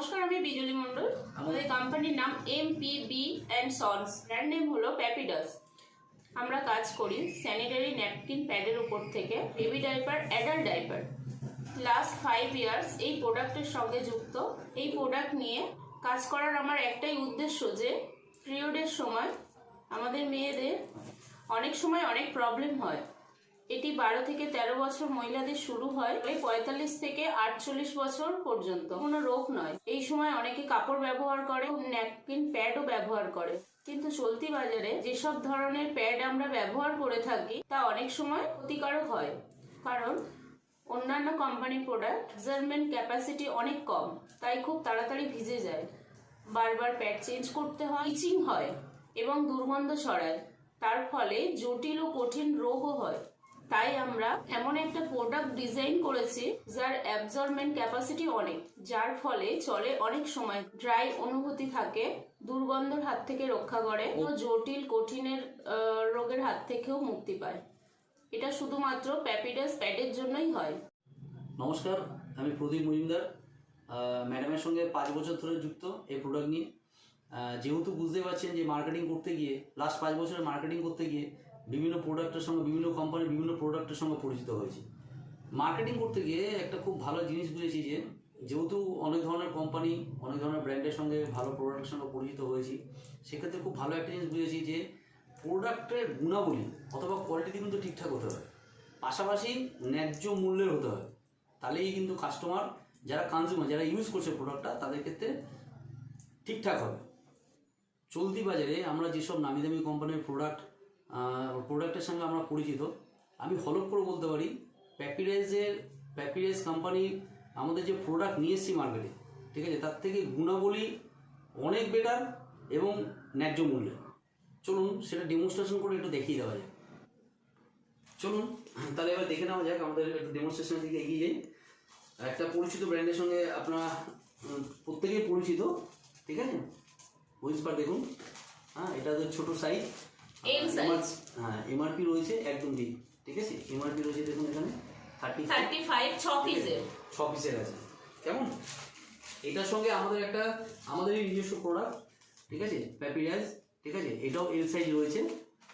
নমস্কার, আমি বিজলি মণ্ডল। আমাদের কোম্পানির নাম এমপিবি অ্যান্ড সন্স, ব্র্যান্ড নেম হলো প্যাপিডাস। আমরা কাজ করি স্যানিটারি ন্যাপকিন প্যাডের উপর থেকে baby diaper, adult diaper. Last 5 years এই প্রোডাক্টের সঙ্গে যুক্ত। এই প্রোডাক্ট নিয়ে কাজ করার আমার একটাই উদ্দেশ্য যে পিরিয়ডের সময় আমাদের মেয়েদের অনেক সময় অনেক প্রবলেম হয়। এটি 12 থেকে 13 বছর মহিলাদের শুরু হয়, 45 থেকে 48 বছর পর্যন্ত। কোনো রোগ নয়। এই সময় অনেকে কাপড় ব্যবহার করে, ন্যাপকিন প্যাডও ব্যবহার করে। কিন্তু চলতি বাজারে যেসব ধরনের প্যাড আমরা ব্যবহার করে থাকি তা অনেক সময় ক্ষতিকারক হয়, কারণ অন্যান্য কোম্পানির প্রোডাক্ট অ্যাবজর্বমেন্ট ক্যাপাসিটি অনেক কম, তাই খুব তাড়াতাড়ি ভিজে যায়। বারবার প্যাড চেঞ্জ করতে হয়, ইচিং হয় এবং দুর্গন্ধ ছড়ায়। তার ফলে জটিল ও কঠিন রোগও হয়। তাই আমরা এমন একটা প্রোডাক্ট ডিজাইন করেছি যার অ্যাবজর্বমেন্ট ক্যাপাসিটি অনেক, যার ফলে চলে অনেক সময়, ড্রাই অনুভূতি থাকে, দুর্গন্ধের হাত থেকে রক্ষা করে ও জটিল কঠিনের রোগের হাত থেকেও মুক্তি পায়। এটা শুধুমাত্র প্যাপিডাস প্যাডের জন্যই হয়। নমস্কার, আমি প্রদীপ মজুমদার। ম্যাডামের সঙ্গে 5 বছর ধরে যুক্ত এই প্রোডাক্ট নিয়ে। যেহেতু বুঝতে পারছেন যে মার্কেটিং করতে গিয়ে লাস্ট 5 বছরের মার্কেটিং করতে গিয়ে বিভিন্ন প্রোডাক্টের সঙ্গে, বিভিন্ন কোম্পানির বিভিন্ন প্রোডাক্টের সঙ্গে পরিচিত হয়েছি। মার্কেটিং করতে গিয়ে একটা খুব ভালো জিনিস বুঝেছি যে যেহেতু অনেক ধরনের কোম্পানি, অনেক ধরনের ব্র্যান্ডের সঙ্গে, ভালো প্রোডাক্টের সঙ্গে পরিচিত হয়েছি, সেক্ষেত্রে খুব ভালো একটা জিনিস বুঝেছি যে প্রোডাক্টের গুণাবলী অথবা কোয়ালিটি কিন্তু ঠিকঠাক হতে হবে, পাশাপাশি ন্যায্য মূল্যের হতে হবে। তাহলেই কিন্তু কাস্টমার, যারা কনজিউমার, যারা ইউজ করছে প্রোডাক্টটা, তাদের ক্ষেত্রে ঠিকঠাক হবে। চলতি বাজারে আমরা যেসব নামি দামি কোম্পানির প্রোডাক্টের সঙ্গে আমরা পরিচিত, আমি হলফ করে বলতে পারি প্যাপিডাস কোম্পানি আমাদের যে প্রোডাক্ট নিয়ে এসেছি মার্কেটে, ঠিক আছে, তার থেকে গুণাবলী অনেক বেটার এবং ন্যায্য মূল্যে। চলুন সেটা ডেমনস্ট্রেশন করে একটু দেখিয়ে দেওয়া যায়। চলুন তাহলে এবার দেখে নেওয়া যাক, আমাদের একটু ডেমনস্ট্রেশনের দিকে এগিয়ে যাই। একটা পরিচিত ব্র্যান্ডের সঙ্গে আপনারা প্রত্যেকেই পরিচিত, ঠিক আছে। হুইসপার দেখুন, হ্যাঁ, এটা হচ্ছে ছোটো সাইজ, হ্যাঁ, এমআরপি রয়েছে একদম ঠিক আছে। এমআরপি রয়েছে দেখুন এখানে 35, 6 পিসের আছে। কেমন? এটার সঙ্গে আমাদেরই নিজস্ব প্রোডাক্ট, ঠিক আছে, প্যাপিডাস, ঠিক আছে। এটাও এল সাইজ রয়েছে,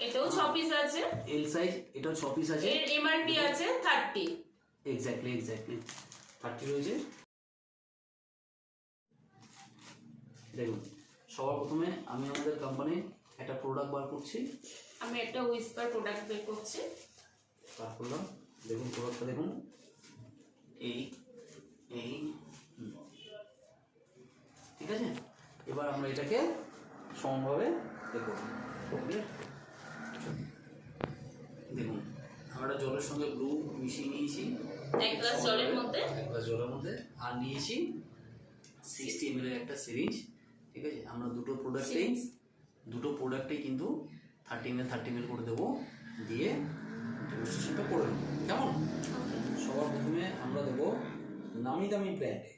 এটাও 6 পিস আছে। এল সাইজ, এটাও 6 পিস আছে। এর এমআরপি আছে 30। এক্স্যাক্টলি 30 রয়েছে। দেখুন, সবার প্রথমে আমি আমাদের কোম্পানির একটা প্রোডাক্ট বার করছি। আমি একটা হুইসপার প্রোডাক্ট বের করছি, বার করলাম। দেখুন প্রোডাক্টটা দেখুন, এই ঠিক আছে। এবার আমরা এটাকে সমানভাবে দেখুন। দেখুন, আমরা জলের সঙ্গে ব্লু মিশিয়ে নিয়েছি, এক গ্লাস জলের মধ্যে, আর নিয়েছি 60 ml একটা সিরিঞ্জ, ঠিক আছে। আমরা দুটো প্রোডাক্টেই কিন্তু 30 ml করে দেবো, দিয়ে ডেমনস্ট্রেশনটা করে দেবো। কেমন? সবার প্রথমে আমরা দেবো নামি দামি ব্র্যান্ডে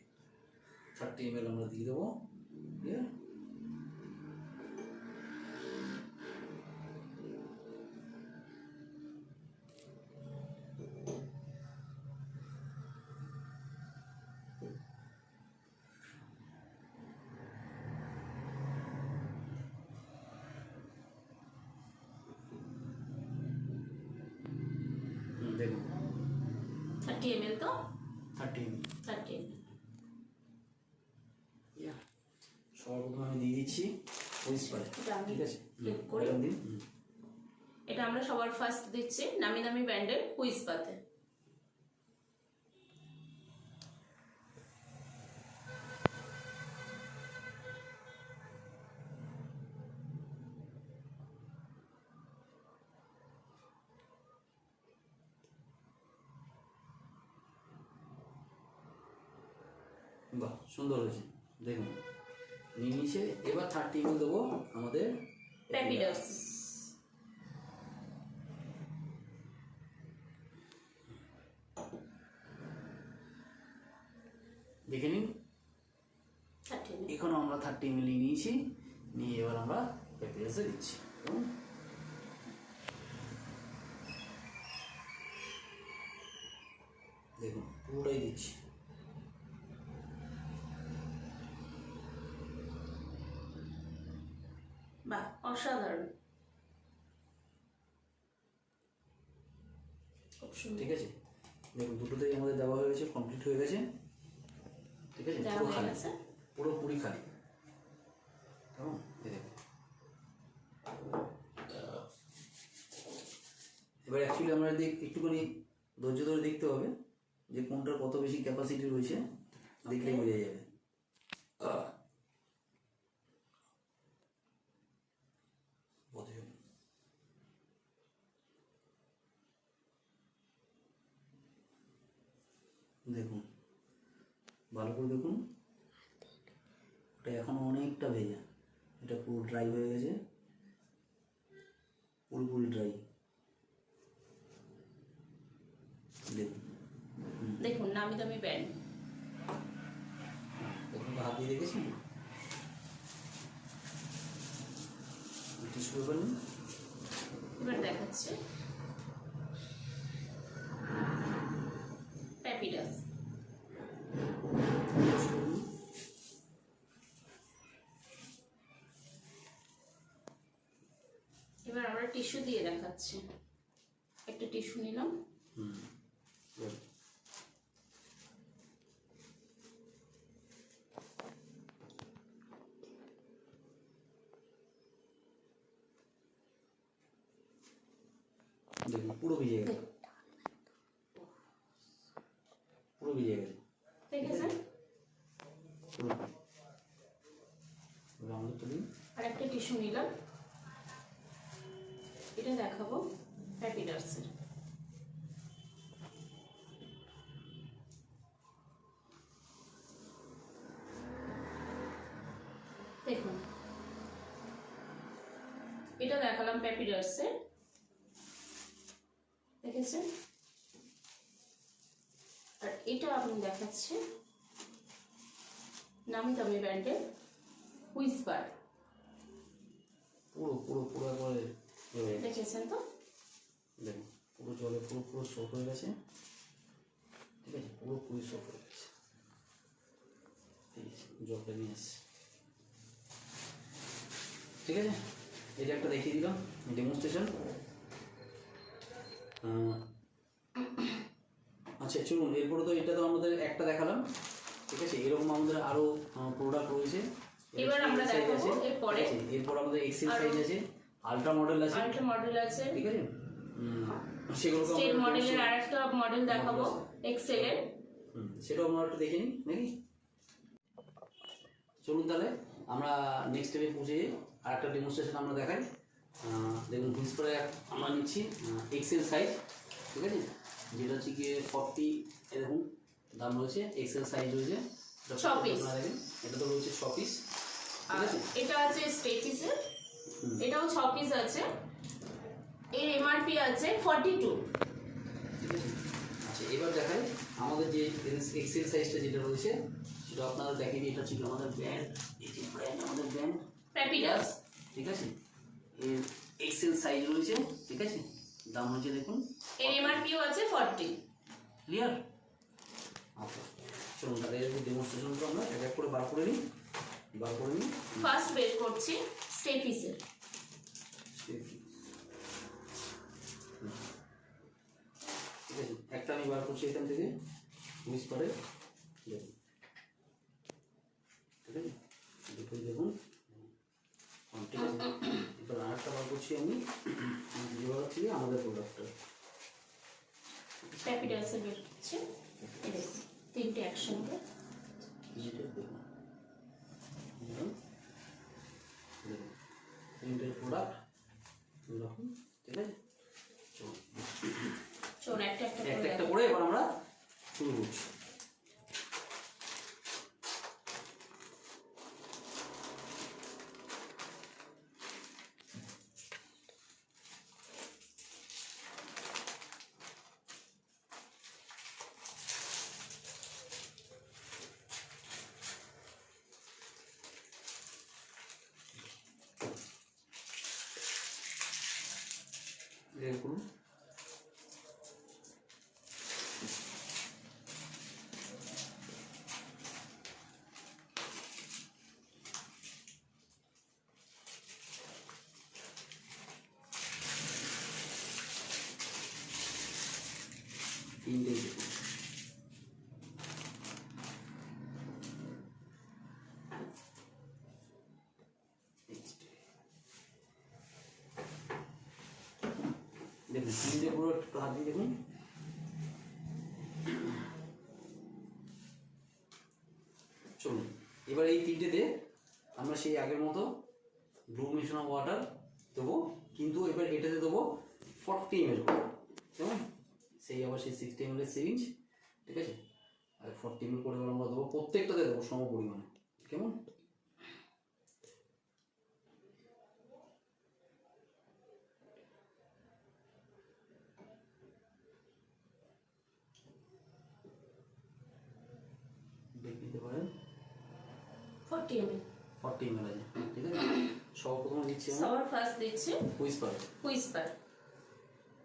30 ml আমরা দিয়ে দেবো, ঠিক আছে। দেখুন 30 ml তো 30 ml। সবার প্রথমে আমি দিয়ে দিচ্ছি হুইসপার, ঠিক আছে। এটা আমরা সবার ফার্স্ট দিচ্ছি নামি দামি ব্র্যান্ডের হুইসপাতে। বাহ, সুন্দর হয়েছে। দেখুন নিয়ে নিচে। এবার 30 ml দেবো আমাদের প্যাপিডাস। দেখে নিন, এখন আমরা 30 ml নিয়েছি, নিয়ে এবার আমরা প্যাপিডাসে দিচ্ছি। দেখুন পুরোটাই দিচ্ছি। বাহ, অসাধারণ, খুব সুন্দর। ঠিক আছে, দেখুন দুটোতেই আমাদের দেওয়া হয়ে গেছে, কমপ্লিট হয়ে গেছে। ঠিক আছে, দেওয়া পুরো হয়ে খালি, গেছে। পুরোপুরি খালি। কেমন, এই দেখুন। এবার অ্যাকচুয়ালি আমরা একটুখানি ধৈর্য ধরে দেখতে হবে যে কোনটার কত বেশি ক্যাপাসিটি রয়েছে, দেখলে বোঝা যাবে। দেখুন ভালো করে দেখুন, ওটা এখনো অনেকটা ভেজা, এটা পুরো ড্রাই হয়ে গেছে, পুরোপুরি ড্রাই। দেখুন দেখুন নামি দামি ব্যান্ড। দেখুন তো হাত দিয়ে দেখেছেন, টিস্যু পেপার নিন। এবার দেখাচ্ছে প্যাপিডাস। এবার আমরা টিস্যু দিয়ে দেখাচ্ছি। একটা টিস্যু নিলাম। দেখুন পুরো ভিজে গেছে, পুরো ভিজে গেছে, দেখেছেন? পুরো। আমাদের তুলি আর একটা টিস্যু নিলাম, এটা দেখাবো প্যাপিডাসের। দেখুন এটা দেখালাম প্যাপিডাসের, দেখেছেন? আর এটা আপনি দেখাচ্ছে নামি দামি ব্র্যান্ডের হুইসপার। পুরো পুরো পুরো একবারে দেখেছেন তো? দেখুন পুরো জলে পুরো পুরো সোপ হয়ে গেছে। ঠিক আছে, পুরোপুরি সোপ হয়ে গেছে। ঠিক আছে, জলটা নিয়ে এসছে। ঠিক আছে, এটা একটা দেখিয়ে দিলাম ডেমনস্ট্রেশন। আচ্ছা চলুন, এরপরে তো এটা তো আমাদের একটা দেখালাম। ঠিক আছে, এরকম আমাদের আরো প্রোডাক্ট রয়েছে। এবার আমরা দেখাবো এরপরে। এরপর আমাদের এক্সেল সাইজ আছে, আলট্রা মডেল আছে। আলট্রা মডেল আছে, ঠিক আছে, সেগুলো স্টেট মডেলের আরেকটা মডেল দেখাবো এক্সেল এর। সেটাও আমরা একটু দেখে নিই নাকি। চলুন তাহলে আমরা নেক্সট স্টেপে পৌঁছে যাই, আর একটা ডেমনস্ট্রেশন আমরা দেখাই। দেখুন হুইসপারে আমরা নিচ্ছি এক্সেল সাইজ। ঠিক আছে, যেটা হচ্ছে গিয়ে 40, এরকম দাম রয়েছে। এক্সেল সাইজ রয়েছে 6 পিস। আপনারা দেখেন এটা তো রয়েছে 6 পিস। ঠিক আছে, এটা আছে স্টেপিসের, এটাও 6 পিস আছে। এর এমআরপি আছে 42। ঠিক আছে, আচ্ছা এবার দেখাই আমাদের যে এক্সেল সাইজটা যেটা রয়েছে সেটা আপনারা দেখেন। এটা ছিল আমাদের ব্র্যান্ড, এই যে ব্র্যান্ড আমাদের ব্র্যান্ড প্যাপিডাস। ঠিক আছে, এর এক্সেল সাইজ রয়েছে। ঠিক আছে, দাম হচ্ছে দেখুন, এর এমআরপিও আছে 40। ক্লিয়ার? আচ্ছা চলুন তাহলে এর ডেমনস্ট্রেশনটা আমরা এক এক করে বার করে নিই। ফার্স্ট বের করছি স্টেপিসের। ঠিক আছে, একটা আমি বার করছি এখান থেকে হুইসপারে। দেখুন, ঠিক আছে, দুটোই দেখুন। ঠিক আছে, এবার আরেকটা বার করছি আমি, যেবার হচ্ছে আমাদের প্রোডাক্টটা প্যাপিডাসের বের করছি। এই দেখুন তিনটে একসঙ্গে। তিনটের প্রোডাক্ট এরকম। ঠিক আছে, চলুন একটা একটা একটা করে একটা করে এবার আমরা শুরু করছি। দেখুন তিনটে পুরো একটু হাত দিয়ে দেখুন। চলুন এবার এই তিনটেতে আমরা সেই আগের মতো ব্লু মিশন ওয়াটার দেবো, কিন্তু এবার এটাতে দেবো 40 ml করে, কেমন? সেই আবার সেই 60 ml এর সিরিঞ্জ, ঠিক আছে? আর 40 ml করে আমরা দেবো, প্রত্যেকটাতে দেবো সম পরিমাণে, কেমন? দিতে পারেন 40 ml 40 ml আছে, ঠিক আছে? সর্বপ্রথম দিচ্ছি আমরা সবার ফার্স্ট দিচ্ছি হুইসপার। হুইসপার।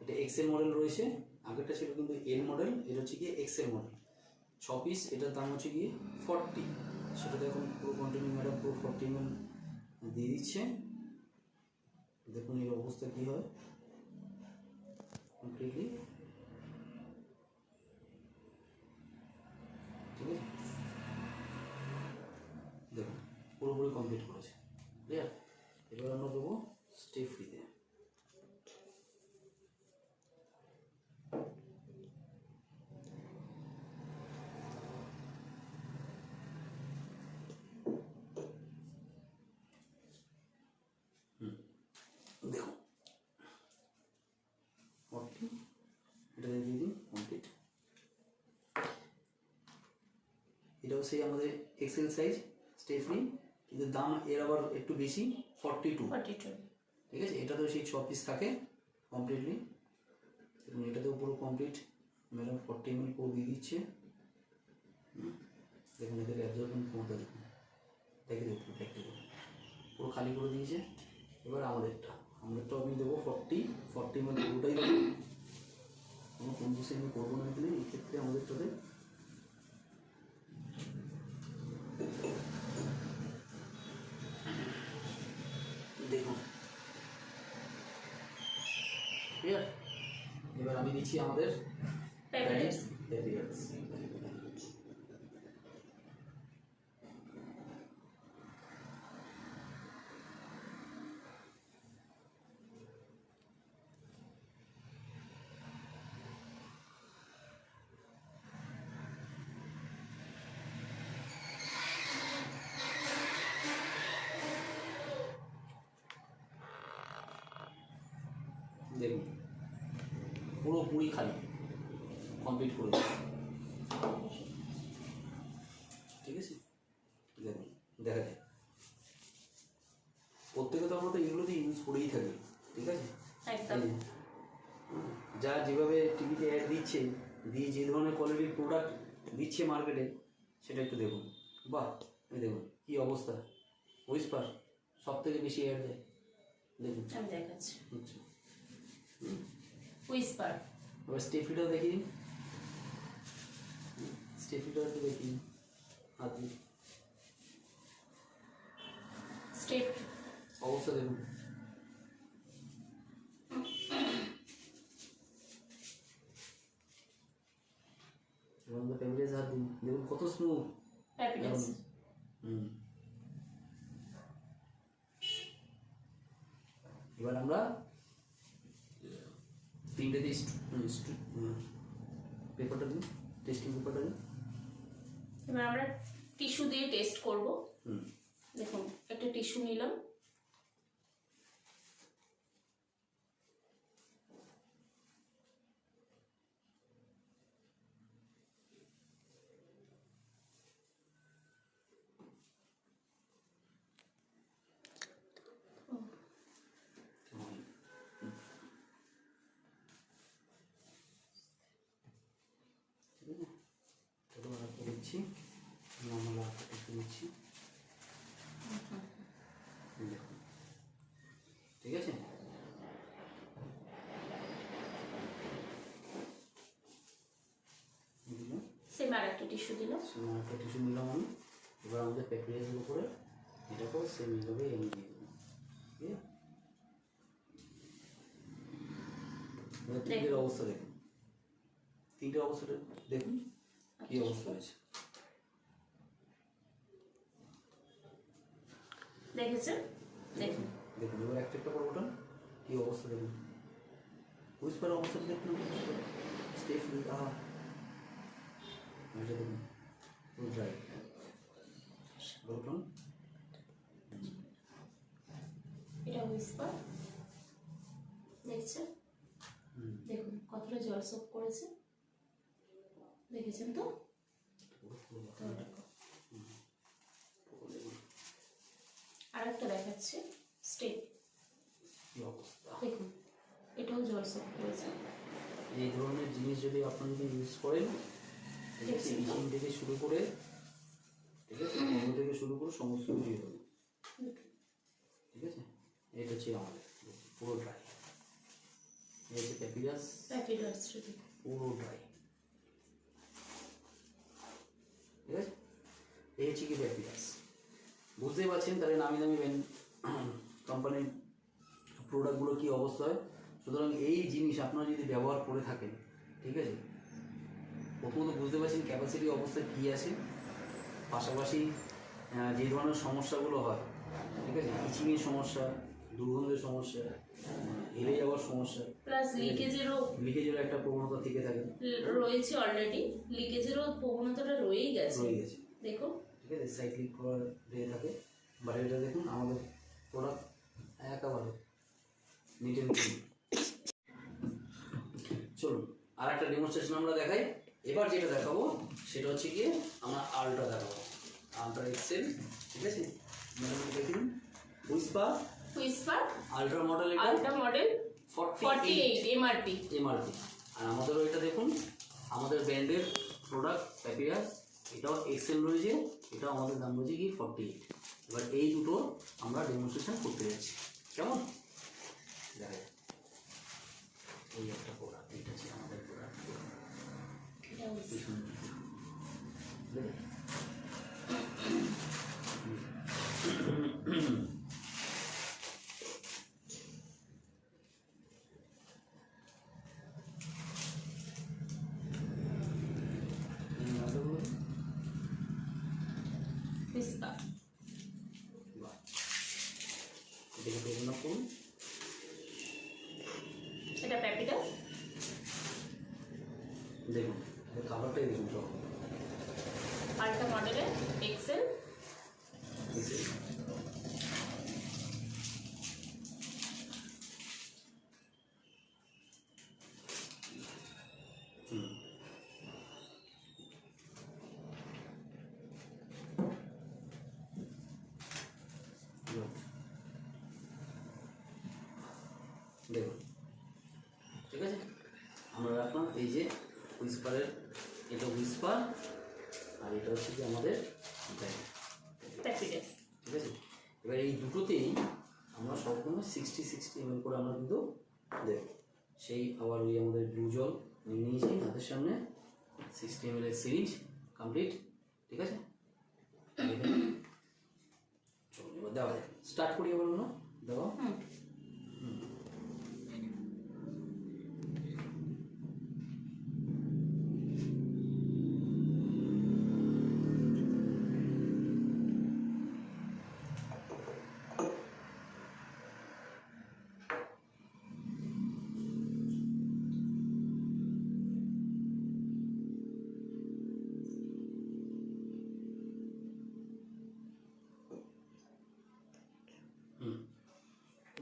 এটা এক্সেল মডেল রয়েছে, আগেরটা ছিল কিন্তু এল মডেল, এটা হচ্ছে গিয়ে এক্সেল মডেল। 6 পিস, এটার দাম হচ্ছে গিয়ে 40। সেটা দেখুন পুরো কন্টিনিউ ম্যাডাম পুরো 40 ml দিয়ে দিচ্ছে। দেখুন এর অবস্থা কী হয় কমপ্লিটলি, ঠিক আছে? দেখুন পুরোপুরি কমপ্লিট করেছে, ক্লিয়ার? এবার আমরা দেবো স্টেপ ফ্রিতে। দেখুন 40, এটা দিয়ে দিন কমপ্লিট। এটাও সেই আমাদের এক্সেল সাইজ স্টেফনি, কিন্তু দাম এর আবার একটু বেশি 42, 42। ঠিক আছে? এটাতেও সেই 6 পিস থাকে কমপ্লিটলি, এবং এটাতেও পুরো কমপ্লিট ম্যাডাম 40 ml করে দিয়ে দিচ্ছে। দেখুন এদের অ্যাবজর্বেন্ট ক্ষমতা দেখুন, দেখে দেখুন পুরো খালি করে দিয়েছে। এবার আমাদেরটাও আমি দেবো 40 ml পুরোটাই দেবো, কোনো কনফিউশন আমি করবো না এখানে। এই ক্ষেত্রে আমাদেরটাতে দেখুন ক্লিয়ার। এবার আমি দিচ্ছি আমাদের প্যাপিডাস। প্যাপিডাস। দেখুন পুরোপুরি খালি কমপ্লিট করে দেবো, ঠিক আছে? দেখুন দেখা যায় প্রত্যেকে তো আমরা তো এগুলোতে ইউজ করেই থাকি, ঠিক আছে? একদম। যা যেভাবে টিভিতে অ্যাড দিচ্ছে, দিয়ে যে ধরনের কোয়ালিটির প্রোডাক্ট দিচ্ছে মার্কেটে, সেটা একটু দেখুন। বাহ, এই দেখুন কী অবস্থা। হুইসপার সব থেকে বেশি অ্যাড দেয়, দেখুন। আমি দেখাচ্ছি আচ্ছা, হুইসপার। এবার স্টেফিটাও দেখি দিন, স্টেফিটাও একটু দেখি দিন হাত দিয়ে, স্টেপ। অবস্থা দেখুন। এবং প্যাপিডাস হাত দিন, দেখুন কত স্মুথ প্যাপিডাস। এবার আমরা তিনটেতে পেপারটা দিন, টেস্টিং পেপারটা দিন। এবার আমরা টিস্যু দিয়ে টেস্ট করব। দেখুন একটা টিস্যু নিলাম, দিচ্ছি নর্মাল আঁকাটা দিচ্ছি, দেখুন ঠিক আছে? সেম আর একটা টিস্যু দিলাম, একটা টিস্যু নিলাম আমি। এবার আমাদের প্যাপিডাসের উপরে এটাকেও সেম এইভাবে আমি দিয়ে দেবো, ঠিক আছে? তিনটের অবস্থা দেখুন, তিনটের অবস্থাটা দেখুন কী অবস্থা হয়েছে। দেখেছেন? দেখুন দেখুন এবার একটা করে ওটা কী অবস্থা দেখুন, হুইসপার অবস্থা দেখুন, স্টেপ এটা দেখুন পুরো ড্রাই বলুন। এটা হুইসপার, দেখছেন? দেখুন কতটা জল সোপ করেছে, দেখেছেন তো? আর একটা দেখাচ্ছে স্টেপ, কি অবস্থা! দেখুন এটাও জল সোপ করেছে। এই ধরনের জিনিস যদি আপনারা যদি ইউজ করেন, মেশিন থেকে শুরু করে, ঠিক আছে, অন্য থেকে শুরু করে সমস্ত কিছু হবে, ঠিক আছে। এটা হচ্ছে আমাদের পুরো ড্রাই, এই হচ্ছে প্যাপিরাস পুরো ড্রাই, ঠিক আছে। এই হচ্ছে কি প্যাপিরাস, বুঝতেই পারছেন তাহলে নামি দামি কোম্পানির প্রোডাক্টগুলো কী অবস্থা হয়। সুতরাং এই জিনিস আপনারা যদি ব্যবহার করে থাকেন, ঠিক আছে, প্রথমত বুঝতে পারছেন ক্যাপাসিটি অবস্থা কী আছে, পাশাপাশি যে ধরনের সমস্যাগুলো হয়, ঠিক আছে, ইচিংয়ের সমস্যা, দুর্গন্ধের সমস্যা, হেলে যাওয়ার সমস্যা, প্লাস লিকেজেরও একটা প্রবণতা থেকে থাকে, রয়েছে, অলরেডি লিকেজেরও প্রবণতাটা রয়েই গেছে, দেখুন, ঠিক আছে, সাইক্লিক করার দিয়ে থাকে। বাট এটা দেখুন আমাদের প্রোডাক্ট একেবারে নিট অ্যান্ড ক্লিন। চলুন আর একটা ডেমনস্ট্রেশন আমরা দেখাই। এবার যেটা দেখাবো সেটা হচ্ছে গিয়ে আমরা আলট্রা দেখাবো, আলট্রা এক্সেল, ঠিক আছে। দেখুন Whisper ultra model, ultra model 48 MRP. আর আমাদেরও এটা দেখুন, আমাদের ব্র্যান্ডের প্রোডাক্ট প্যাপিরাস, এটাও এক্সেল রয়েছে, এটাও আমাদের দাম রয়েছে কি 48। এবার এই দুটো আমরা ডেমনস্ট্রেশন করতে যাচ্ছি, কেমন দেখা যায়। এই একটা প্রোডাক্ট, এটা হচ্ছে আমাদের প্রোডাক্ট, এটা প্যাপিটাস, দেখুন খাবারটাই দেখুন সব আলট্রা মডেলের এক্সেল। দেখুন, ঠিক আছে। আমরা রাখলাম এই যে হুইসপারের, এটা হুইসপার আর এটা হচ্ছে কি আমাদের প্যাপিটাস, ঠিক আছে। এবার এই দুটোতেই আমরা সবসময় 60 ml করে আমরা কিন্তু দেব। সেই আবার ওই আমাদের ব্লু জল নিয়ে নিয়েছি হাতের সামনে, 60 ml এর সিরিঞ্জ কমপ্লিট, ঠিক আছে। চলো এবার দেওয়া যায়, স্টার্ট করি এবার না দেওয়া।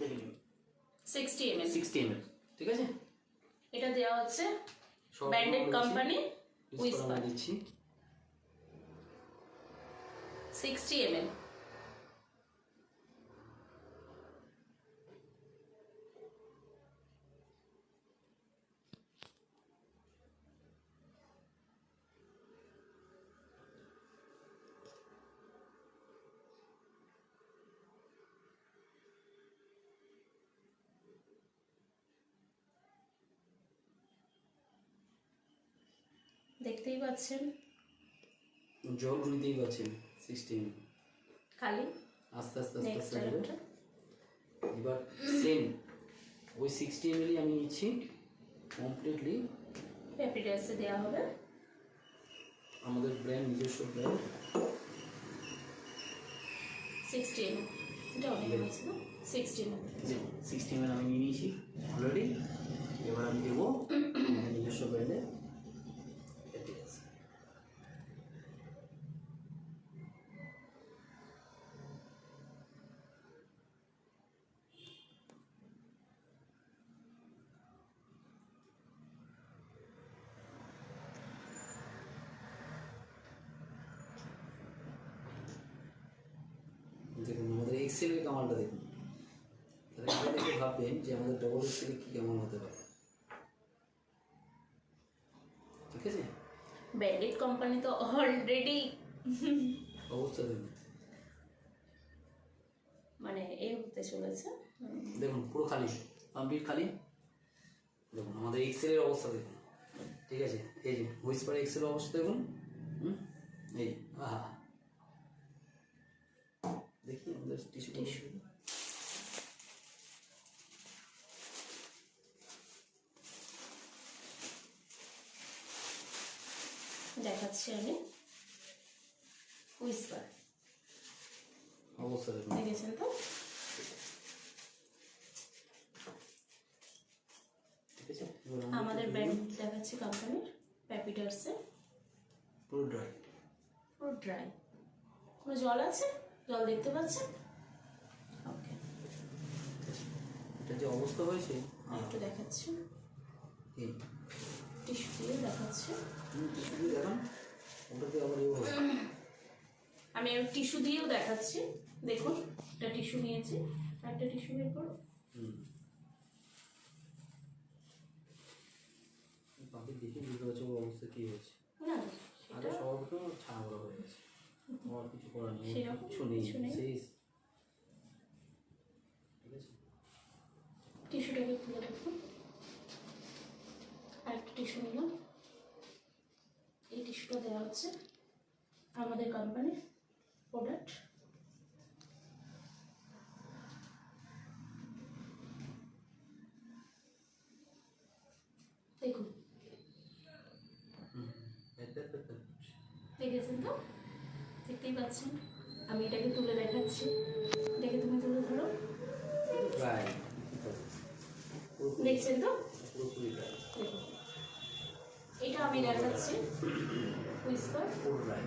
দেখে নিন 60 ml, ঠিক আছে। এটা দেওয়া হচ্ছে ব্র্যান্ডেড কোম্পানি হুইসপার, দিচ্ছি 60 ml। দেখতেই পাচ্ছেন জল নিতেই পাচ্ছেন 60 ml খালি, আস্তে আস্তে আস্তে আস্তে আসবে। এবার সেম ওই 60 ml আমি নিচ্ছি কমপ্লিটলি, প্যাপিটাসে দেওয়া হবে, আমাদের ব্র্যান্ড নিজস্ব ব্র্যান্ড 60 ml। এটা অনেক হয়েছে না, 60 ml। 60 ml আমি নিয়ে নিয়েছি অলরেডি, এবার আমি দেবো আমাদের নিজস্ব ব্র্যান্ডে ঠিক আছে। দেখুন আমাদের এক্সেলের কামালটা দেখুন, তাহলে এটা দেখে ভাববেন যে আমাদের ডবল এক্সেলে কী কেমন হতে পারে। ঠিক আছে, ব্র্যান্ডেড কোম্পানি তো অলরেডি অবস্থা দেখুন, মানে এই হতে চলেছে। দেখুন পুরো খালি, কমপ্লিট খালি। দেখুন আমাদের এক্সেলের অবস্থা দেখুন। ঠিক আছে, এই যে হুইসপার এক্সেলের অবস্থা দেখুন। এই যে আহা, দেখি আমাদের টিস্যু দেখাচ্ছি আমি হুইসপার, অবস্থা দেখুন। দেখেছেন তো? ঠিক আছে, আমাদের ব্র্যান্ড দেখাচ্ছি কোম্পানির প্যাপিডার্সে। পুরো ড্রাই, পুরো ড্রাই, কোনো জল আছে? জল দেখতে পাচ্ছেন? ওকে, এটা যে অবস্থা হয়েছে একটু দেখাচ্ছি, এই টিস্যু দিয়ে দেখাচ্ছি। টিস্যু দিয়ে দেখান, ওটাতে আবার এও হবে। আমি টিস্যু দিয়েও দেখাচ্ছি। দেখুন একটা টিস্যু নিয়েছি, একটা টিস্যু বের করো। বাকি দেখে বুঝতে পারছি ওর অবস্থা কী হয়েছে। না আগে সবার তো ছানা বড় হয়ে গেছে, আমার কিছু করার নেই, সেরকম কিছু নেই, কিছু নেই। শেষ। ঠিক আছে, টিস্যুটাকে খুলে দেখুন, আর একটা টিস্যু নিলাম। এই টিস্যুটা দেওয়া হচ্ছে আমাদের কোম্পানির প্রোডাক্ট। দেখুন, দেখেছেন তো? দেখতেই পাচ্ছেন। আমি এটাকে তুলে দেখাচ্ছি, দেখে তুমি তুলে ধরো। ড্রাই, দেখছেন তো? পুরোপুরি ড্রাই, দেখুন এটা আমি দেখাচ্ছি হুইসপার। পুরো ড্রাই।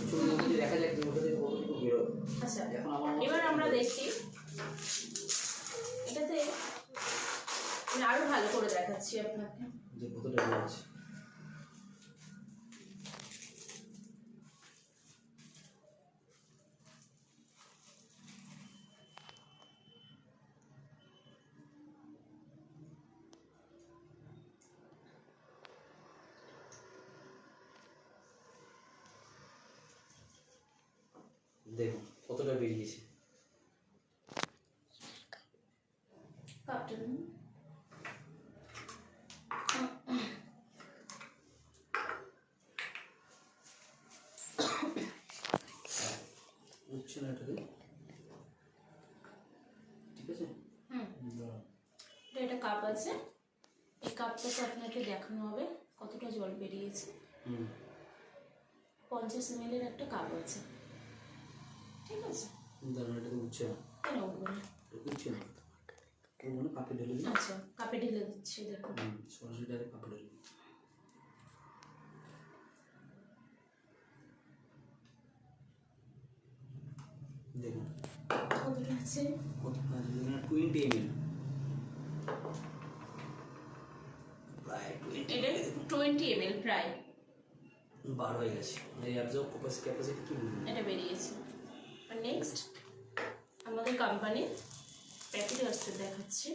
চুল মধ্যে দেখা যায় যে ওটা থেকে কতটুকু বেরোয়। আচ্ছা, এখন আমার এবার আমরা দেখছি এটাতে আমি আরো ভালো করে দেখাচ্ছি আপনাকে। যে কতটা বেরোচ্ছে। দেখুন কতটা বেরিয়েছে। কাপটা নিন। উঠছে না এটাতে, ঠিক আছে। এটা কাপ আছে, এই কাপটাতে আপনাকে দেখানো হবে কতটা জল বেরিয়েছে। 50 ml এর একটা কাপ আছে, ঠিক আছে? দাঁড়ান, এটাতে উঠছে না, কেন উঠবে না? উঠছে না, ওর মানে কাপে ঢেলে দিন। আচ্ছা, কাপে ঢেলে দিচ্ছি। দেখুন সরাসরি ডাইরেক্ট কাপে ঢেলে দিন। দেখুন কতটা আছে? কত আছে, এখানে 20 ml, প্রায় 20 এটা 20 ml প্রায় বার হয়ে গেছে। এই অ্যাবজর্ব ক্যাপাসিটি কি বলুন, এটা বেরিয়েছে। আর নেক্সট আমাদের কোম্পানি প্যাপিডার্সে দেখাচ্ছি।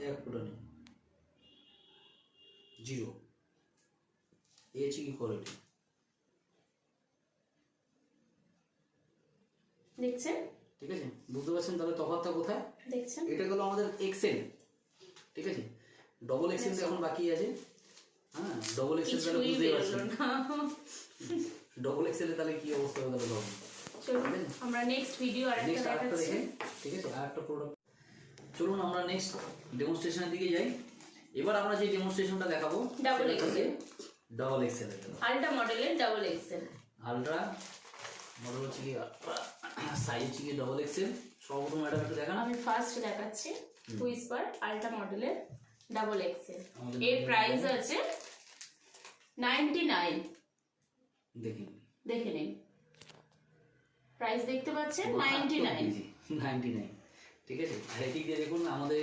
এক ফোঁটা নেই, জিরো। এই হচ্ছে কি কোয়ালিটি, দেখছেন? ঠিক আছে। বুঝতে পারছেন তাহলে তফাৎটা কোথায়? দেখছেন? এটা গেল আমাদের এক্সেল, ঠিক আছে। ডবল এক্সেল এখন বাকি আছে। হ্যাঁ, ডবল এক্সেল তাহলে কিছুই বুঝতেই বেরোলো পারছেন না। ডবল এক্সেলে তাহলে কি অবস্থা হবে তাহলে ভাবুন। চলুন আমরা নেক্সট ভিডিও আরেকটা নেক্সট আরেকটা দেখাচ্ছি। দেখেন, ঠিক আছে। আরেকটা প্রোডাক্ট চলুন আমরা নেক্সট ডেমনস্ট্রেশনের দিকে যাই। এবার আমরা যে ডেমনস্ট্রেশনটা দেখাবো double XL, double XL. Ultra মডেলের ডাবল এক্সেল। আলট্রা মডেল হচ্ছে কি, সাইজ হচ্ছে কি ডাবল এক্সেল। সর্বপ্রথম ম্যাডাম একটু দেখান। আমি ফার্স্ট দেখাচ্ছি হুইসপার আলট্রা মডেলের ডাবল এক্সেল। আমাদের এর প্রাইস আছে 99। দেখুন, দেখে নিন, প্রাইস দেখতে পাচ্ছেন 99। 99, ঠিক আছে। আর এদিক দিয়ে দেখুন আমাদের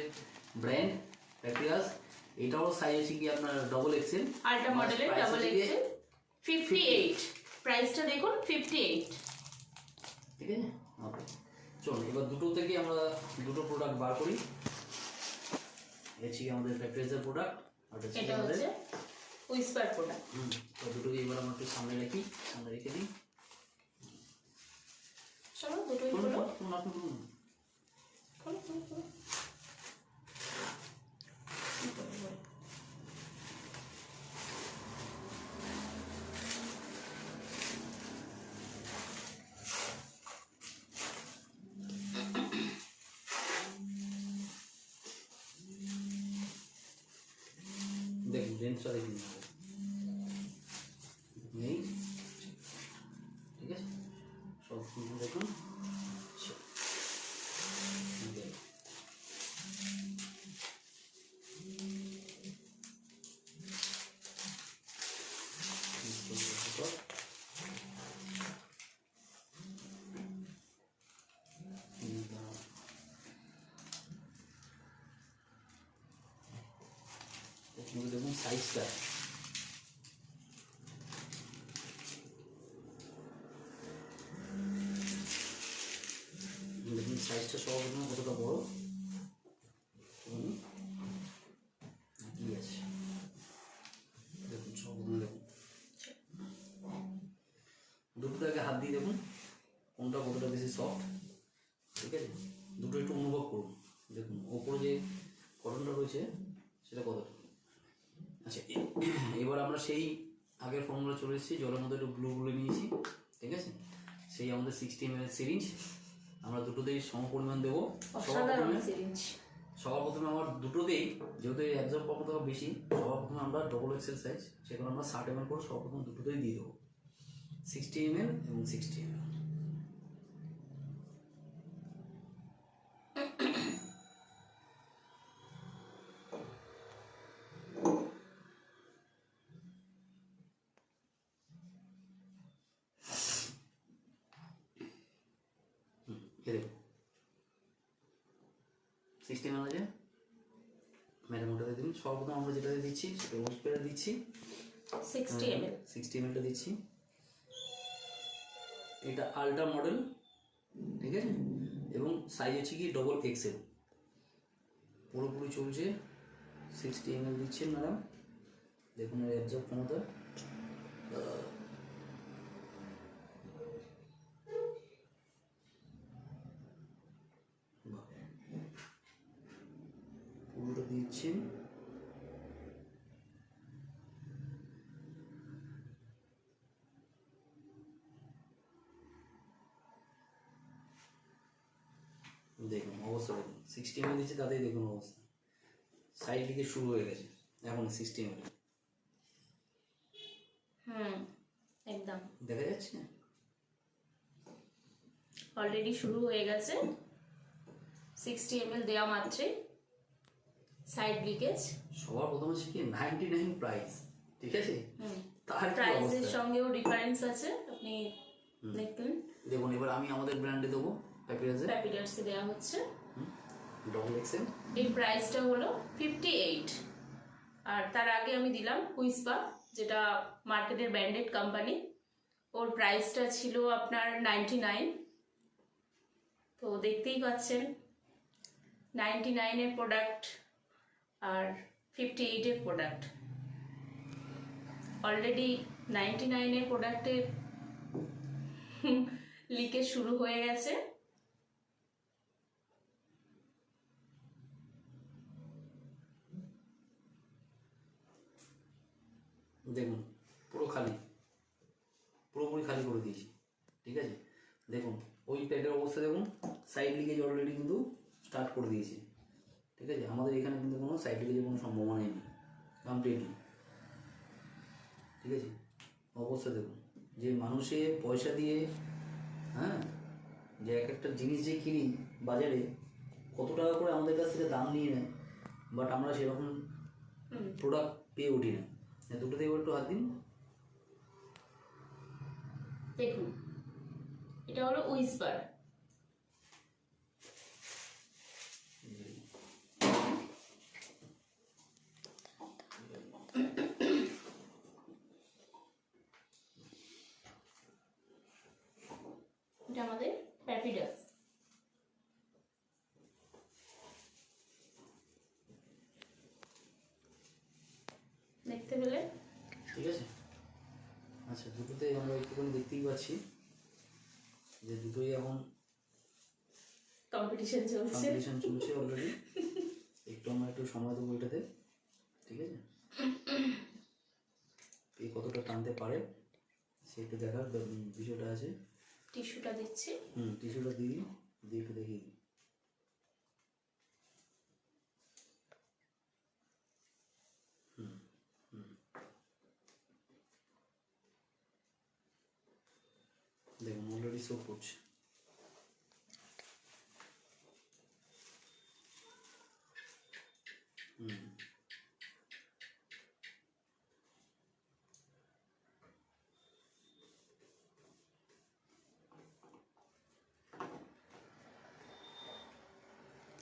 ব্র্যান্ড প্যাপিরাস, এটাও সাইজ হচ্ছে কি আপনার ডবল এক্সেল, আলট্রা মডেলের ডাবল এক্সেল 58। প্রাইসটা দেখুন 58, ঠিক আছে। ওকে, চলুন এবার দুটো থেকে আমরা দুটো প্রোডাক্ট বার করি। এই হচ্ছে আমাদের প্যাপিরাসের প্রোডাক্ট, আর এটা হচ্ছে হুইসপার প্রোডাক্ট। তো দুটোকে এবার আমরা একটু সামনে রাখি, সামনে রেখে দিই। চলো দুটোই হলো। দেখুন লেন্সটা দেখুন, নেই, ঠিক আছে। সব দেখুন, দেখুন সাইজটা, দেখুন সাইজটা সর্বপ্রথম কতটা বড় কি আছে, দেখুন সর্বপ্রথম দেখুন দুটোটাকে হাত দিয়ে দেখুন কোনটা কতটা বেশি সফট, ঠিক আছে। দুটো একটু অনুভব করুন, দেখুন ওপরে যে কটনটা রয়েছে সেটা কতটা। আচ্ছা, এবার আমরা সেই আগের ফর্মুলা চলে এসেছি, জলের মধ্যে একটু ব্লু গুলে নিয়েছি, ঠিক আছে। সেই আমাদের 60 ml সিরিঞ্জ আমরা দুটোতেই সম পরিমাণ দেবো। সবার প্রথমে আমার দুটোতেই, যেহেতু অ্যাবজর্ব ক্ষমতা বেশি, সবার প্রথমে আমরা ডবল এক্সেল সাইজ, সেখানে আমরা 60 ml করে সবার প্রথম দুটোতেই দিয়ে দেবো, 60 ml এবং 60 ml। দেখুন 60 ml আছে, ম্যাডাম ওটাতে দিন। সর্বপ্রথম আমরা যেটাতে দিচ্ছি সেটা ওয়েস্টপেয়ার দিচ্ছি, 60 ml। 60 ml দিচ্ছি। এটা আলট্রা মডেল, ঠিক আছে, এবং সাইজ হচ্ছে কি ডবল এক্সেল, পুরোপুরি চলছে। 60 ml দিচ্ছেন ম্যাডাম, দেখুন এর অ্যাবজর্ব ক্ষমতা। পুরোটা দিচ্ছেন, দেখুন অবস্থা, দেখুন 60 ml দিচ্ছে, তাতেই দেখুন অবস্থা, সাইড দিকে শুরু হয়ে গেছে এখন 60 ml, একদম দেখা যাচ্ছে না, অলরেডি শুরু হয়ে গেছে। 60 ml দেওয়া মাত্রই সাইড লিকেজ। সবার প্রথমে হচ্ছে কি 99 প্রাইস, ঠিক আছে। তার কি প্রাইসের অবস্থা, সঙ্গেও ডিফারেন্স আছে, আপনি দেখুন। দেখুন এবার আমি আমাদের ব্র্যান্ডে দেবো, প্যাপিরাসে প্যাপিডার্সে দেওয়া হচ্ছে। ডবল এক্সেল, এই প্রাইসটা হলো 58। আর তার আগে আমি দিলাম হুইসপা, যেটা মার্কেটের ব্র্যান্ডেড কোম্পানি, ওর প্রাইসটা ছিল আপনার 99। তো দেখতেই পাচ্ছেন 99-এর প্রোডাক্ট আর 58-এর প্রোডাক্ট। অলরেডি 99-এর প্রোডাক্টের লিকেজ শুরু হয়ে গেছে। দেখুন পুরো খালি, পুরোপুরি খালি করে দিয়েছি, ঠিক আছে। দেখুন ওই প্যাকের অবস্থা দেখুন, সাইড লিকেজ অলরেডি কিন্তু স্টার্ট করে দিয়েছে, ঠিক আছে, আমাদের এখানে কিন্তু কোনো সাইড লিকেজের কোনো সম্ভাবনাই নেই কমপ্লিটলি। ঠিক আছে, অবস্থা দেখুন যে মানুষে পয়সা দিয়ে, হ্যাঁ, যে এক একটা জিনিস যে কিনি বাজারে কত টাকা করে আমাদের কাছ থেকে দাম নিয়ে নেয়, বাট আমরা সেরকম প্রোডাক্ট পেয়ে উঠি না। দুটোতে এবার একটু হাত দিন। দেখুন এটা হলো উইসপার। এটা আমাদের প্যাপিডাস। দেখতে পেলে? ঠিক আছে, আচ্ছা দুটোতে আমরা একটুখানি দেখতেই পাচ্ছি যে দুটোই এখন কম্পিটিশন চলছে অলরেডি। একটু আমরা একটু সময় দেবো এটাতে। ঠিক আছে, কে কতটা টানতে পারে সেটা দেখার বিষয়টা আছে। টিস্যুটা দিচ্ছি। টিস্যুটা দিয়ে একটু দেখিয়ে দিই। দেখুন অলরেডি শো করছে।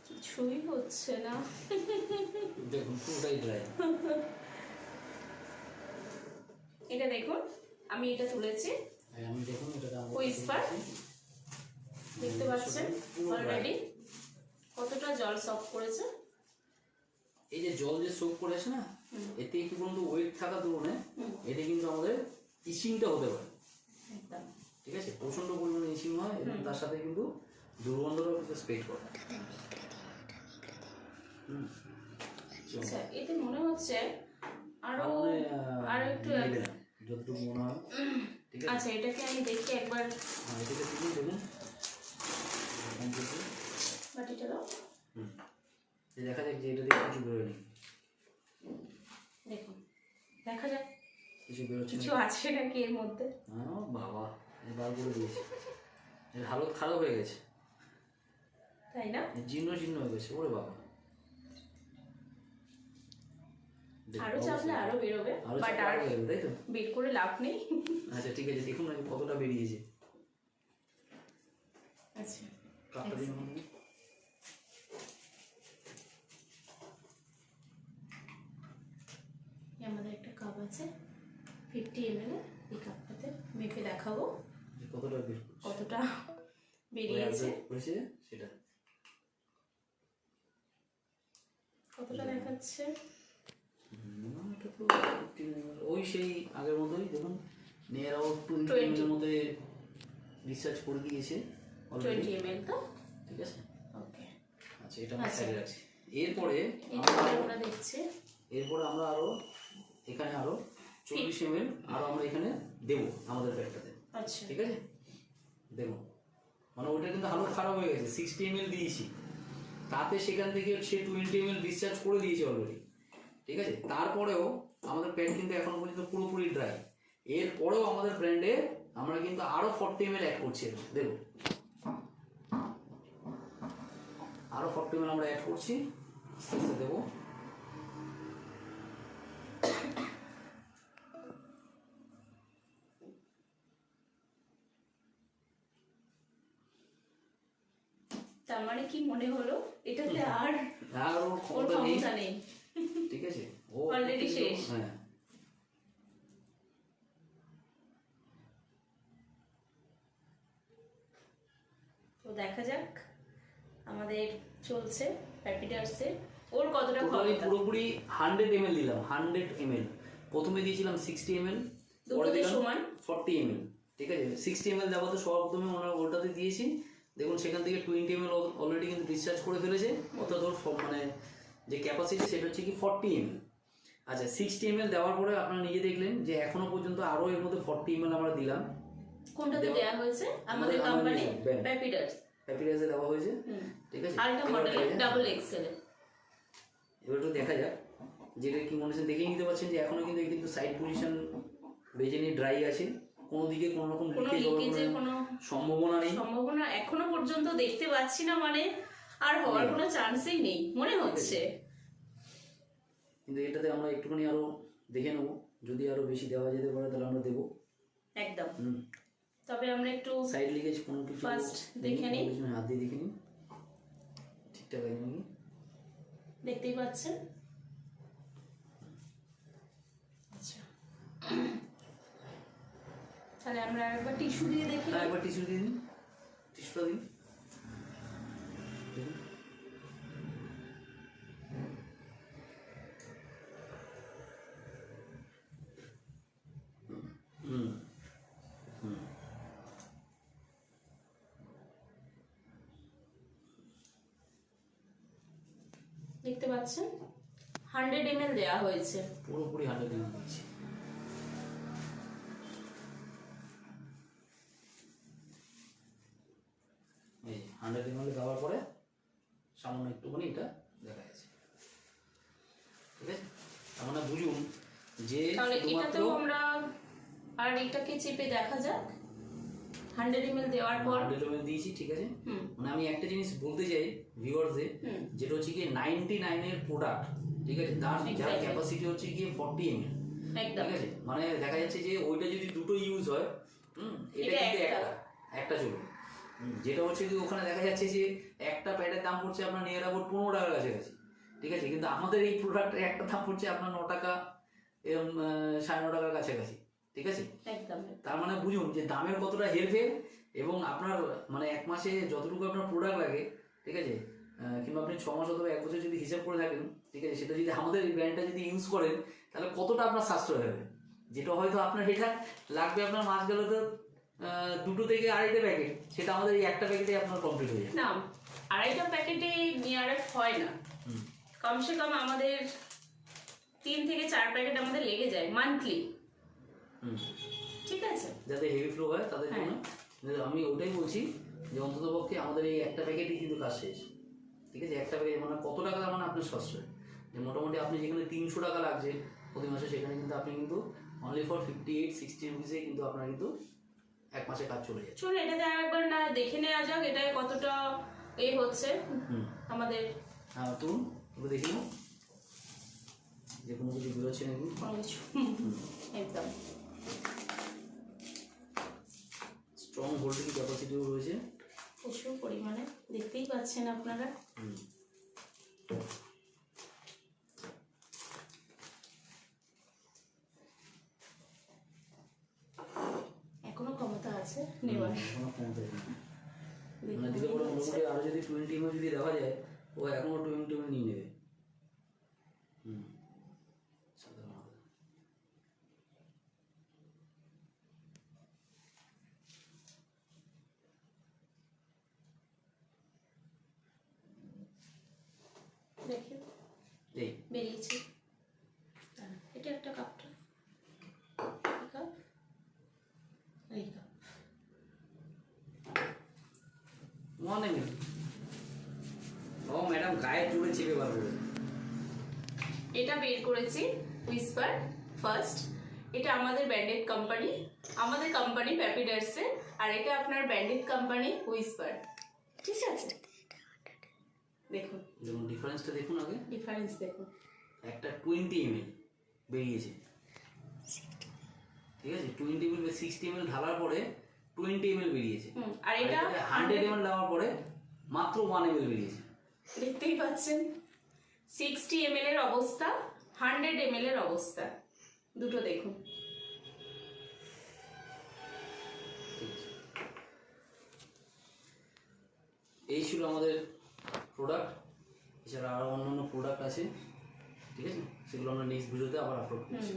কিছুই হচ্ছে না। দেখুন পুরোটাই ড্রাই। এটা দেখুন, আমি এটা তুলেছি। আমি দেখুন এটা উইসপার দেখতে পাচ্ছেন অলরেডি কতটা জল সক করেছে। এই যে জল যে সোক করেছে না, এতে একটু পর্যন্ত ওয়েট থাকা তুলনায় এটা কিন্তু আমাদের ইচিংটা হতে পারে। একদম ঠিক আছে, প্রচন্ড পরিমাণে ইচিং হয় এবং তার সাথে কিন্তু দুর্গন্ধটাও কিন্তু স্প্রেড করে। আচ্ছা, এতে মনে হচ্ছে আরো একটু যতটুকু মনে হয়। ঠিক আছে, আচ্ছা এটাকে আমি দেখি একবার। এটাকে দেখুন বাটিটা দাও। দেখা যাক যে এটা দিয়ে কিছু বেরোয়নি। দেখুন দেখা যাক কিছু বেরোচ্ছে কিছু আছে নাকি এর মধ্যে। বাবা বার করে দিয়েছে, এর হালত খারাপ হয়ে গেছে, তাই না? জীর্ণ হয়ে গেছে। ওরে বাবা, আরো চাপলে আরো বেরোবে, বাট আর তাই তো বের করে লাভ নেই। আচ্ছা ঠিক আছে, দেখুন না কতটা বেরিয়েছে। আচ্ছা কাপটা দিন আমাদের একটা কাপ আছে 50 ml, এই কাপটাতে মেপে দেখাবো কতটা বেরিয়েছে, সেটা কতটা দেখাচ্ছে। ওই সেই আগের মতোই দেখুন, নিয়ার আউট 20 ml মধ্যে রিসার্চ করে দিয়েছে অলরেডি। 20 ml তো ঠিক আছে, ওকে। আচ্ছা এটা আমরা সাইডে রাখছি। এরপরে আমরা দেখছি, এরপরে আমরা আরো এখানে আরো 40 ml আরো আমরা এখানে দেবো আমাদের প্যাকটাতে। আচ্ছা ঠিক আছে, দেখুন মানে ওইটা কিন্তু হালত খারাপ হয়ে গেছে। 60 ml দিয়েছি, তাতে সেখান থেকে সে 20 ml ডিসচার্জ করে দিয়েছে অলরেডি। ঠিক আছে, তারপরেও আমাদের প্যাড কিন্তু এখনো পর্যন্ত পুরোপুরি ড্রাই। এরপরেও আমাদের ব্র্যান্ডে আমরা কিন্তু আরো 40 ml অ্যাড করছি। দেখুন আরো 40 ml আমরা অ্যাড করছি, আস্তে আস্তে দেবো। তার মানে কি মনে হলো এটাতে আর ওর ক্ষমতা নেই। ঠিক আছে, ও অলরেডি শেষ। হ্যাঁ, তো দেখা যাক আমাদের চলছে প্যাপিডাসে ওর কতটা ক্ষমতা। পুরোপুরি 100 ml দিলাম। 100 ml প্রথমে দিয়েছিলাম 60 ml, পরে দিলাম 40 ml। ঠিক আছে, 60 ml দেওয়া তো সর্বপ্রথমে ওটাতে দিয়েছি। দেখুন সেখান থেকে 20 ml অলরেডি কিন্তু ডিসচার্জ করে ফেলেছে, অর্থাৎ ওর মানে যে ক্যাপাসিটি সেটা হচ্ছে কি 40 ml। আচ্ছা 60 ml দেওয়ার পরে আপনারা নিজে দেখলেন যে এখনো পর্যন্ত আরো এর মধ্যে 40 ml আমরা দিলাম। কোনটাতে দেয়া হয়েছে? আমাদের কোম্পানি প্যাপিডাস দেওয়া হয়েছে। ঠিক আছে, আলট্রা মডেল ডাবল এক্সেল। এবার একটু দেখা যাক যেটা কি মনে হচ্ছে, দেখেই নিতে পারছেন যে এখনো কিন্তু সাইড পজিশন বেজে নিয়ে ড্রাই আছে, কোনো দিকে কোনো রকম কোনো লিকেজ লিকেজের কোনো সম্ভাবনা নেই। সম্ভাবনা এখনো পর্যন্ত দেখতে পাচ্ছি না, মানে আর হওয়ার কোনো চান্সই নেই মনে হচ্ছে। কিন্তু এটাতে আমরা একটুখানি আরো দেখে নেবো, যদি আরো বেশি দেওয়া যেতে পারে তাহলে আমরা দেবো একদম। তবে আমরা একটু সাইড লিকেজ কোনো কিছু ফার্স্ট দেখে নিই, হাত দিয়ে দেখে নিই ঠিকঠাক আছে নাকি। দেখতেই পাচ্ছেন। আচ্ছা, তাহলে আমরা একবার টিস্যু দিয়ে দেখি। হ্যাঁ একবার টিস্যু দিয়ে দিন, টিস্যুটা দিন। দেখতে পাচ্ছেন 100 ml দেওয়া হয়েছে, পুরোপুরি 100 ml দিচ্ছি। এই 100 ml দেওয়ার পরে সামান্য একটুখানি এটা দেখা যাচ্ছে, ঠিক আছে। তার মানে বুঝুন যে তাহলে এটাতেও আমরা আর এটাকে চেপে দেখা যাক 100 ml দেওয়ার পর। 100 ml দিয়েছি, ঠিক আছে। মানে আমি একটা জিনিস বলতে চাই ভিউয়ার্সদের, যেটা হচ্ছে কি 99 এর প্রোডাক্ট, ঠিক আছে, তার যার ক্যাপাসিটি হচ্ছে কি 40 ml, একদম, ঠিক আছে। মানে দেখা যাচ্ছে যে ওইটা যদি দুটো ইউজ হয়, এটা কিন্তু একটা চলবে। যেটা হচ্ছে কি ওখানে দেখা যাচ্ছে যে একটা প্যাডের দাম পড়ছে আপনার নিয়ার অ্যাবাউট 15 টাকার কাছাকাছি, ঠিক আছে। কিন্তু আমাদের এই প্রোডাক্টের একটা দাম পড়ছে আপনার 9 টাকা এরকম 9.5 টাকার কাছাকাছি, ঠিক আছে। একদম। তার মানে বুঝুন যে দামের কতটা হেরফের, এবং আপনার মানে এক মাসে যতটুকু আপনার প্রোডাক্ট লাগে, ঠিক আছে, কিংবা আপনি 6 মাস অথবা 1 বছর যদি হিসাব করে থাকেন, ঠিক আছে, সেটা যদি আমাদের এই ব্র্যান্ডটা যদি ইউজ করেন তাহলে কতটা আপনার সাশ্রয় হবে। যেটা হয়তো আপনার এটা লাগবে আপনার মাস গেলে তো 2 থেকে 2.5 প্যাকেট, সেটা আমাদের এই একটা প্যাকেটে আপনার কমপ্লিট হয়ে যায়। না, 2.5 প্যাকেটে নিয়ারেস্ট হয় না, কমসে কম আমাদের 3 থেকে 4 প্যাকেট আমাদের লেগে যায় মান্থলি, ঠিক আছে। যাতে হেভি ফ্লো হয় তাদের জন্য আমি ওটাই বলছি যে অন্তত পক্ষে আমাদের এই একটা প্যাকেটই কিন্তু কাজ শেষ, ঠিক আছে। একটা প্যাকেট মানে কত টাকা, মানে আপনার সাশ্রয়, যে মোটামুটি আপনি যেখানে 300 টাকা লাগছে প্রতি মাসে, সেখানে কিন্তু আপনি কিন্তু অনলি ফর 58-60 রুপিসে কিন্তু আপনার কিন্তু এক মাসে কাজ চলে যায়। চলো এটাতে আরেকবার না দেখে নেওয়া যাক এটা কতটা হচ্ছে আমাদের। হ্যাঁ তুন এগুলো দেখি না যে কোনো কিছু বেরোচ্ছে নাকি, কোনো কিছু একদম স্ট্রং হোল্ডিং ক্যাপাসিটিও রয়েছে প্রচুর পরিমাণে, দেখতেই পাচ্ছেন আপনারা। এখনো ক্ষমতা আছে নেওয়ার, মানে দিলে পরে মোটামুটি আরো যদি 20 ml যদি দেওয়া যায়, ও এখনো 20 ml নিয়ে নেবে। দেখি এই বেরিয়েছে, এটা একটা কাপটা, কাপ এই কাপ 1 ml। ও ম্যাডাম গায়ে জুড়ে চেপে বার করে এটা বের করেছি হুইসপার ফার্স্ট। এটা আমাদের ব্র্যান্ডেড কোম্পানি, আমাদের কোম্পানি প্যাপিডার্সের, আর এটা আপনার ব্র্যান্ডেড কোম্পানি হুইসপার, ঠিক আছে। দেখুন যেমন ডিফারেন্সটা দেখুন, আগে ডিফারেন্স দেখুন, একটা 20 ml বেরিয়েছে, ঠিক আছে, 20 ml 60 ml ঢালার পরে 20 ml বেরিয়েছে, আর এটা 100 ml দেওয়ার পরে মাত্র 1 ml বেরিয়েছে। দেখতেই পাচ্ছেন 60 ml এর অবস্থা, 100 ml এর অবস্থা, দুটো দেখুন। এই ছিল আমাদের প্রোডাক্ট। এছাড়া আরও অন্যান্য প্রোডাক্ট আছে, ঠিক আছে, সেগুলো আমরা নেক্সট ভিডিওতে আবার আপলোড করছি।